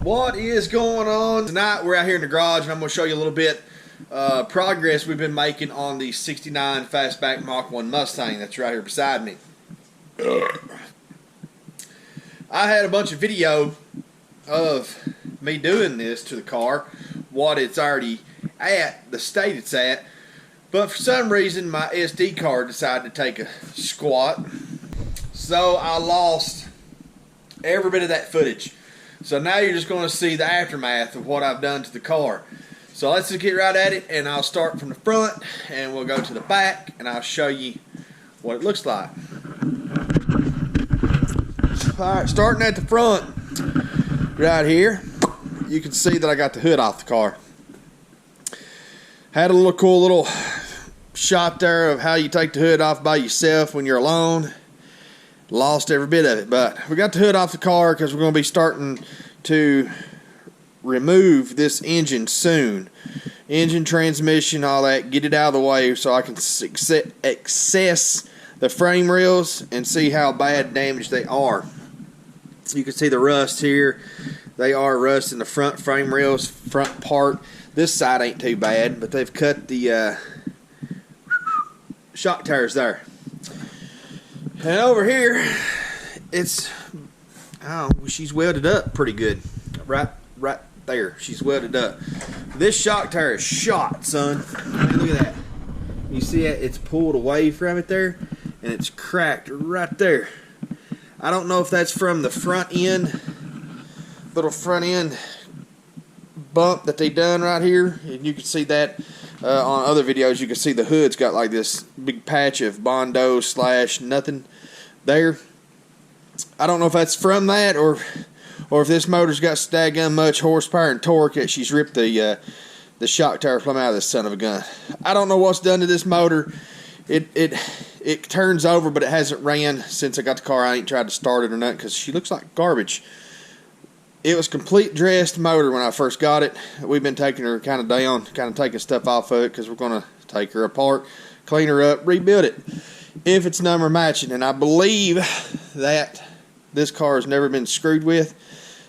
What is going on? Tonight we're out here in the garage and I'm going to show you a little bit progress we've been making on the 69 Fastback Mach 1 Mustang that's right here beside me. I had a bunch of video of me doing this to the car, what it's already at, the state it's at, but for some reason my SD card decided to take a squat, so I lost every bit of that footage. So now you're just going to see the aftermath of what I've done to the car. So let's just get right at it, and I'll start from the front and we'll go to the back and I'll show you what it looks like. Alright, starting at the front right here, you can see that I got the hood off the car. Had a little cool little shot there of how you take the hood off by yourself when you're alone. Lost every bit of it, but we got the hood off the car because we're going to be starting to remove this engine soon. Engine, transmission, all that, get it out of the way so I can access the frame rails and see how bad damaged they are. You can see the rust here. They are rust in the front frame rails, front part. This side ain't too bad, but they've cut the shock tires there. And over here, it's, she's welded up pretty good. Right there, she's welded up. This shock tire is shot, son. I mean, look at that. You see it? It's pulled away from it there, and it's cracked right there. I don't know if that's from the front end, little front end bump that they done right here. And you can see that on other videos. You can see the hood's got like this big patch of Bondo / nothing there. I don't know if that's from that or if this motor's got staggum much horsepower and torque that she's ripped the shock tire plumb out of this son of a gun. I don't know what's done to this motor. It turns over, but it hasn't ran since I got the car. I ain't tried to start it or nothing because she looks like garbage. It was complete dressed motor when I first got it. We've been taking her kind of down, kind of taking stuff off of it because we're going to take her apart, clean her up, rebuild it if it's number matching. And I believe that this car has never been screwed with,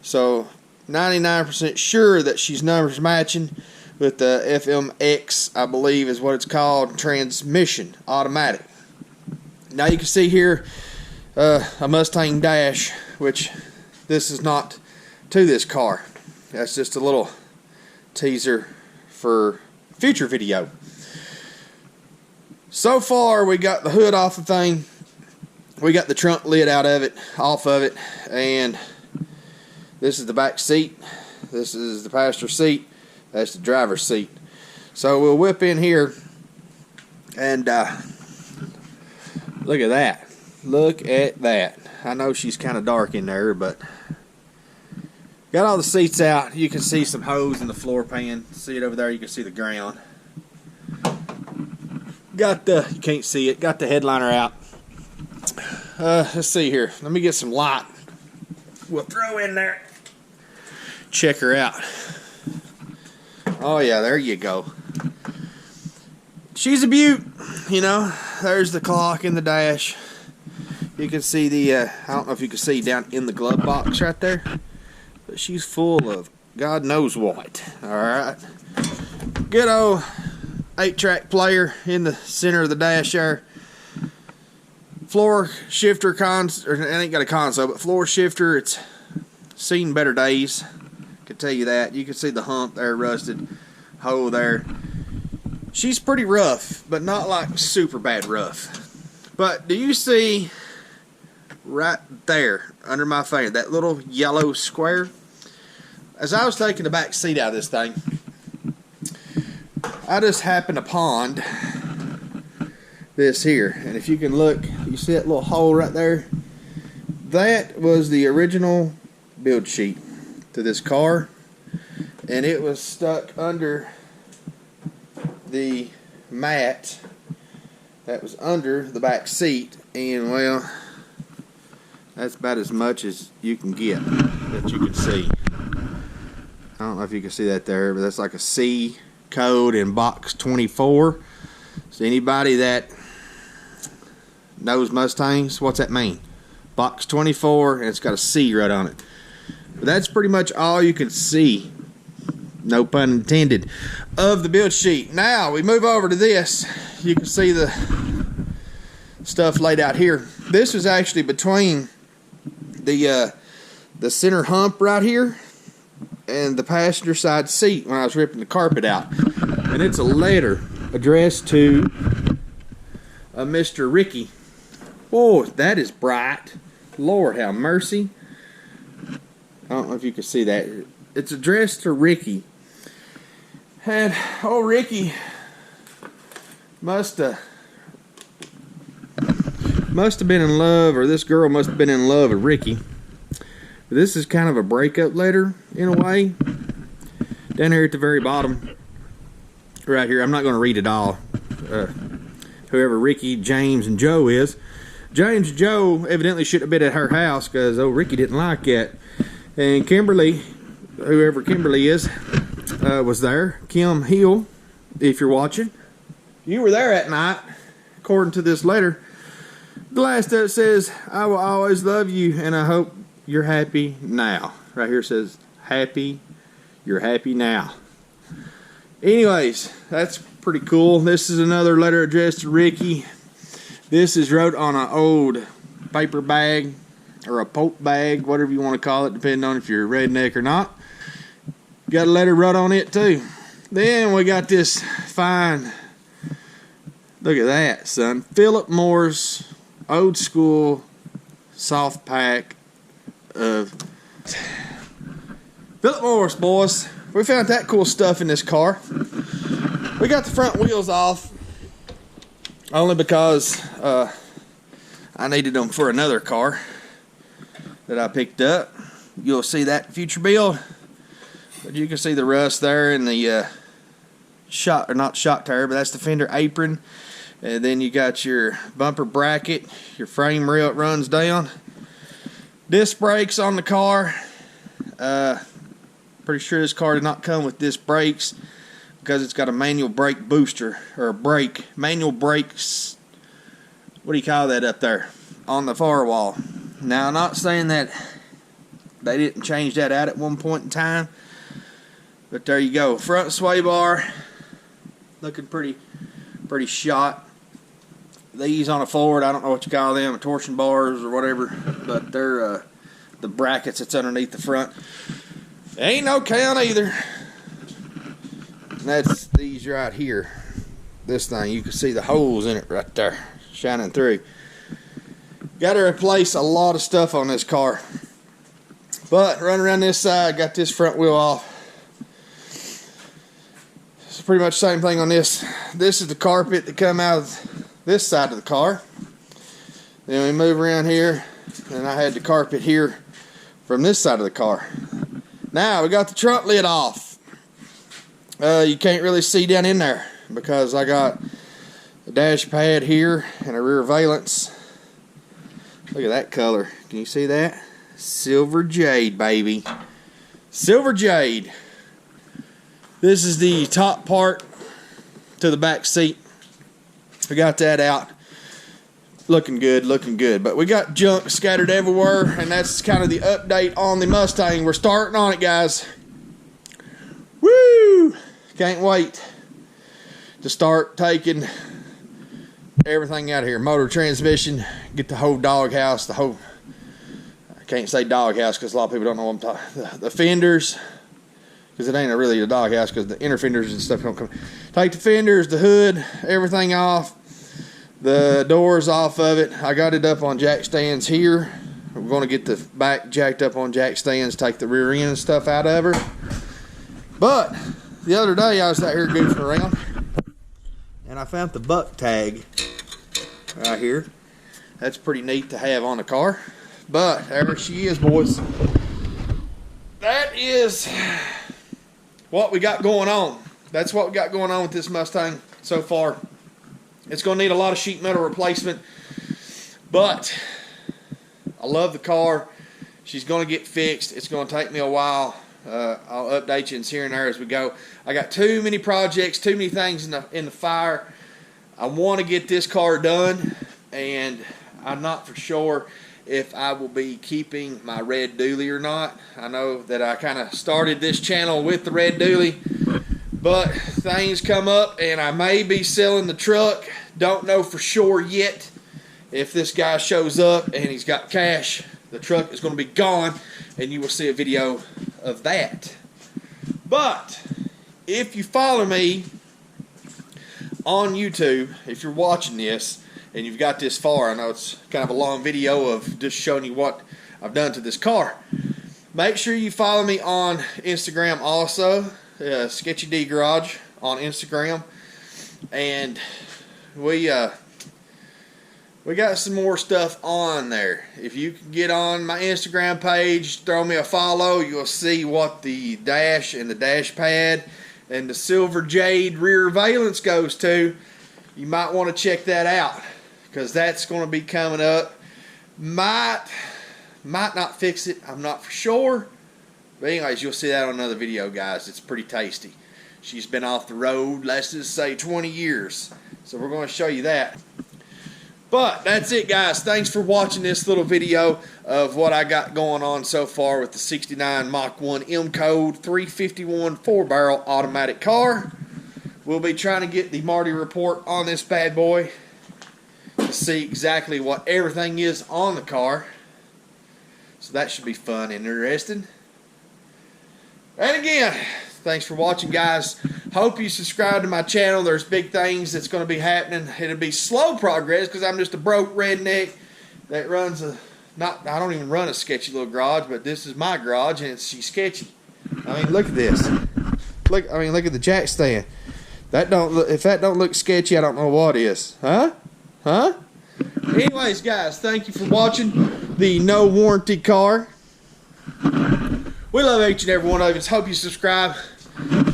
so 99% sure that she's numbers matching with the FMX, I believe is what it's called, transmission, automatic. Now you can see here a Mustang dash, which this is not to this car. That's just a little teaser for future video. So far we got the hood off the thing, we got the trunk lid out of it, off of it, and this is the back seat, this is the passenger seat, that's the driver's seat. So we'll whip in here and look at that. Look at that. I know she's kind of dark in there, but got all the seats out. You can see some holes in the floor pan. See it over there? You can see the ground. You can't see it. Got the headliner out. Let's see here. Let me get some light. We'll throw in there. Check her out. Oh yeah, there you go. She's a beaut. You know, there's the clock in the dash. You can see the, I don't know if you can see down in the glove box right there, but she's full of God knows what. Alright. Good old 8-track player in the center of the dash there. Floor shifter it ain't got a console, but floor shifter, it's seen better days. I can tell you that. You can see the hump there, rusted hole there. She's pretty rough, but not like super bad rough. But do you see right there under my finger that little yellow square? As I was taking the back seat out of this thing, I just happened upon this here, and if you can look, you see that little hole right there? That was the original build sheet to this car, and it was stuck under the mat that was under the back seat, and well, that's about as much as you can get that you can see. I don't know if you can see that there, but that's like a C code in box 24. So anybody that knows Mustangs, what's that mean? Box 24, and it's got a C right on it. But that's pretty much all you can see, no pun intended, of the build sheet. Now we move over to this. You can see the stuff laid out here. This was actually between the center hump right here and the passenger side seat when I was ripping the carpet out. And it's a letter addressed to Mr. Ricky. Oh, that is bright. Lord have mercy. I don't know if you can see that. It's addressed to Ricky. And oh, Ricky must have been in love, or this girl must have been in love with Ricky. But this is kind of a breakup letter in a way. Down here at the very bottom, right here. I'm not going to read it all. Whoever Ricky, James, and Joe is. James and Joe evidently shouldn't have been at her house because Ricky didn't like that. And Kimberly, whoever Kimberly is, was there. Kim Hill, if you're watching. You were there at night, according to this letter. The last of it says, I will always love you and I hope you're happy now. Right here says, happy, you're happy now. Anyways, that's pretty cool. This is another letter addressed to Ricky. This is wrote on an old paper bag or a pulp bag, whatever you want to call it, depending on if you're a redneck or not. Got a letter wrote on it too. Then we got this fine, look at that, son. Philip Morris old school soft pack of Philip Morris, boys. We found that cool stuff in this car. We got the front wheels off only because I needed them for another car that I picked up. You'll see that future build, but you can see the rust there in the shock, or not shock tire, but that's the fender apron. And then you got your bumper bracket, your frame rail runs down. Disc brakes on the car. Pretty sure this car did not come with disc brakes because it's got a manual brake booster, or a brake, manual brakes, what do you call that up there, on the firewall. Now, I'm not saying that they didn't change that out at one point in time, but there you go. Front sway bar, looking pretty shot. These on a Ford, I don't know what you call them, torsion bars or whatever, but they're the brackets that's underneath the front. Ain't no count either. And that's these right here. This thing, you can see the holes in it right there, shining through. Got to replace a lot of stuff on this car. But running around this side, got this front wheel off. It's pretty much the same thing on this. This is the carpet that come out of this side of the car. Then we move around here, and I had the carpet here from this side of the car. Now we got the trunk lid off. You can't really see down in there because I got a dash pad here and a rear valance. Look at that color. Can you see that? Silver jade, baby. Silver jade. This is the top part to the back seat. We got that out. Looking good, looking good. But we got junk scattered everywhere, and that's kind of the update on the Mustang. We're starting on it, guys. Woo! Can't wait to start taking everything out of here. Motor, transmission, get the whole doghouse, I can't say doghouse because a lot of people don't know what I'm talking. The fenders, because it ain't really a doghouse because the inner fenders and stuff don't come. Take the fenders, the hood, everything off. The doors off of it. I got it up on jack stands here. We're going to get the back jacked up on jack stands, take the rear end and stuff out of her. But the other day I was out here goofing around and I found the buck tag right here. That's pretty neat to have on the car. But there she is, boys. That is what we got going on. That's what we got going on with this Mustang so far. It's going to need a lot of sheet metal replacement, but I love the car. She's going to get fixed. It's going to take me a while. I'll update you here and there as we go. I got too many projects, too many things in the fire. I want to get this car done, and I'm not for sure if I will be keeping my red dually or not. I know that I kind of started this channel with the red dually, but things come up and I may be selling the truck. Don't know for sure yet. If this guy shows up and he's got cash, the truck is going to be gone, and you will see a video of that. But if you follow me on YouTube, if you're watching this and you've got this far, I know it's kind of a long video of just showing you what I've done to this car. Make sure you follow me on Instagram also, Sketchy D Garage on Instagram, and we got some more stuff on there. If you can get on my Instagram page, throw me a follow, you'll see what the dash and the dash pad and the silver jade rear valence goes to. You might want to check that out, because that's going to be coming up. Might not fix it, I'm not for sure. But anyways, you'll see that on another video, guys. It's pretty tasty. She's been off the road, let's just say 20 years. So we're going to show you that. But that's it, guys. Thanks for watching this little video of what I got going on so far with the 69 Mach 1 M Code 351 4-barrel automatic car. We'll be trying to get the Marty report on this bad boy to see exactly what everything is on the car. So that should be fun and interesting. And again, thanks for watching, guys. Hope you subscribe to my channel. There's big things that's going to be happening. It'll be slow progress because I'm just a broke redneck that runs a I don't even run a sketchy little garage, but this is my garage and she's sketchy. I mean, look at this. Look at the jack stand. That don't look, if that don't look sketchy, I don't know what is. Huh? Anyways, guys, thank you for watching the no warranty car. We love each and every one of you. Hope you subscribe.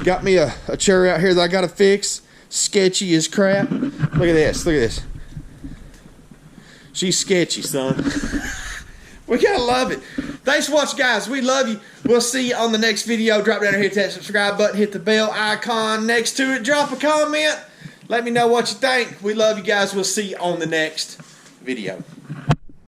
Got me a chair out here that I gotta fix. Sketchy as crap. Look at this. Look at this. She's sketchy, son. We gotta love it. Thanks for watching, guys. We love you. We'll see you on the next video. Drop down here, hit that subscribe button, hit the bell icon next to it. Drop a comment. Let me know what you think. We love you, guys. We'll see you on the next video.